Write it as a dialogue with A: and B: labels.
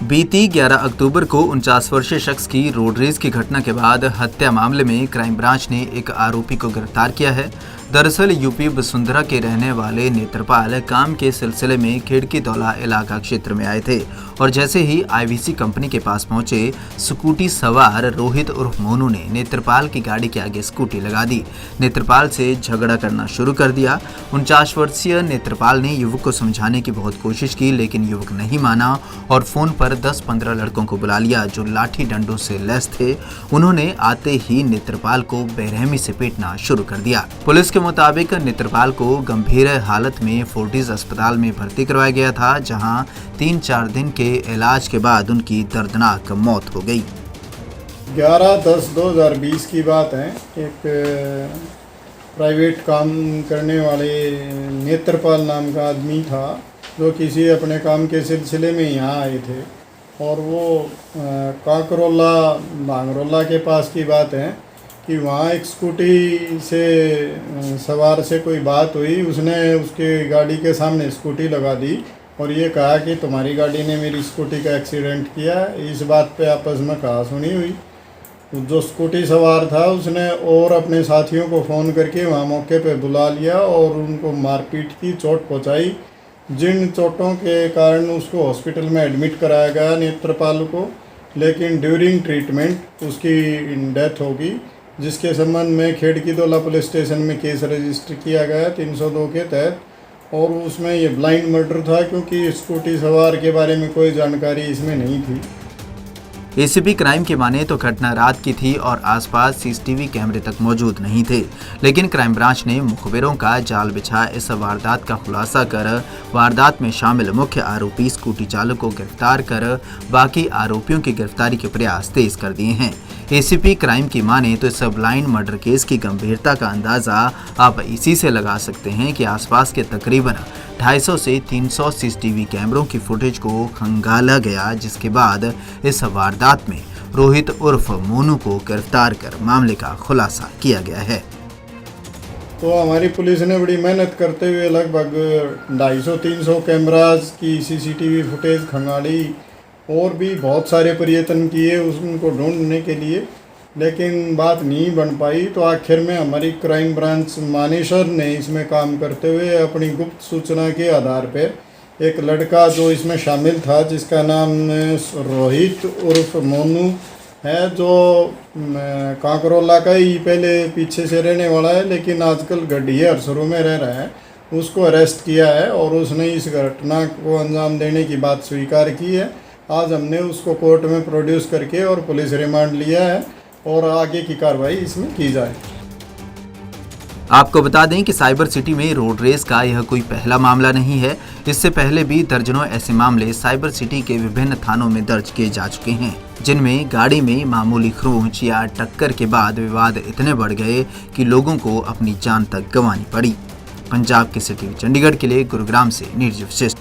A: बीती 11 अक्टूबर को 49 वर्षीय शख्स की रोड रेज की घटना के बाद हत्या मामले में क्राइम ब्रांच ने एक आरोपी को गिरफ्तार किया है। दरअसल यूपी वसुंधरा के रहने वाले नेत्रपाल काम के सिलसिले में खिड़की दौला इलाका क्षेत्र में आए थे और जैसे ही आईवीसी कंपनी के पास पहुंचे, स्कूटी सवार रोहित उर्फ मोनू ने नेत्रपाल की गाड़ी के आगे स्कूटी लगा दी। नेत्रपाल से झगड़ा करना शुरू कर दिया। 49 वर्षीय नेत्रपाल ने युवक को समझाने की बहुत कोशिश की, लेकिन युवक नहीं माना और फोन पर 10-15 लड़कों को बुला लिया जो लाठी डंडों से लैस थे। उन्होंने आते ही नेत्रपाल को बेरहमी से पीटना शुरू कर दिया। पुलिस के मुताबिक नेत्रपाल को गंभीर हालत में फोर्टिस अस्पताल में भर्ती करवाया गया था, जहां 3-4 दिन के इलाज के बाद उनकी दर्दनाक मौत हो गई।
B: 11/10/2020 की बात है। एक प्राइवेट काम करने वाले नेत्रपाल नाम का आदमी था जो किसी अपने काम के सिलसिले में यहाँ आए थे और वो काकरोला भांगरोला के पास की बात है कि वहाँ एक स्कूटी से सवार से कोई बात हुई। उसने उसके गाड़ी के सामने स्कूटी लगा दी और ये कहा कि तुम्हारी गाड़ी ने मेरी स्कूटी का एक्सीडेंट किया। इस बात पे आपस में कहासुनी हुई। जो स्कूटी सवार था उसने और अपने साथियों को फ़ोन करके वहाँ मौके पे बुला लिया और उनको मारपीट की, चोट पहुँचाई, जिन चोटों के कारण उसको हॉस्पिटल में एडमिट कराया गया नेत्रपाल को, लेकिन ड्यूरिंग ट्रीटमेंट उसकी डेथ होगी, जिसके संबंध में खिड़की दौला पुलिस स्टेशन में केस रजिस्टर किया गया 302 के तहत। और उसमें ये ब्लाइंड मर्डर था क्योंकि स्कूटी सवार के बारे में कोई जानकारी इसमें नहीं थी।
A: एसीपी क्राइम की माने तो घटना रात की थी और आसपास सीसीटीवी कैमरे तक मौजूद नहीं थे, लेकिन क्राइम ब्रांच ने मुखबिरों का जाल बिछा इस वारदात का खुलासा कर वारदात में शामिल मुख्य आरोपी स्कूटी चालक को गिरफ्तार कर बाकी आरोपियों की गिरफ्तारी के प्रयास तेज कर दिए हैं। एसीपी क्राइम की माने तो इस ब्लाइंड मर्डर केस की गंभीरता का अंदाजा आप इसी से लगा सकते हैं कि आसपास के तकरीबन 250 से 300 सीसीटीवी कैमरों की फुटेज को खंगाला गया, जिसके बाद इस वारदात में रोहित उर्फ मोनू को गिरफ्तार कर मामले का खुलासा किया गया है।
B: तो हमारी पुलिस ने बड़ी मेहनत करते हुए लगभग 250-300 कैमराज की सीसीटीवी फुटेज खंगाली और भी बहुत सारे प्रयत्न किए उनको ढूंढने के लिए, लेकिन बात नहीं बन पाई। तो आखिर में हमारी क्राइम ब्रांच मानेसर ने इसमें काम करते हुए अपनी गुप्त सूचना के आधार पर एक लड़का जो इसमें शामिल था, जिसका नाम रोहित उर्फ मोनू है, जो काकरोला का ही पहले पीछे से रहने वाला है, लेकिन आजकल गढ़िया हरसरू में रह रहा है, उसको अरेस्ट किया है और उसने इस घटना को अंजाम देने की बात स्वीकार की है। आज हमने उसको कोर्ट में प्रोड्यूस करके और पुलिस रिमांड लिया है और आगे की कार्रवाई इसमें की जाए।
A: आपको बता दें कि साइबर सिटी में रोड रेस का यह कोई पहला मामला नहीं है। इससे पहले भी दर्जनों ऐसे मामले साइबर सिटी के विभिन्न थानों में दर्ज किए जा चुके हैं, जिनमें गाड़ी में मामूली खरोंच या टक्कर के बाद विवाद इतने बढ़ गए कि लोगों को अपनी जान तक गंवानी पड़ी। पंजाब केसरी टीवी चंडीगढ़ के लिए गुरुग्राम से नीरज विशिष्ट।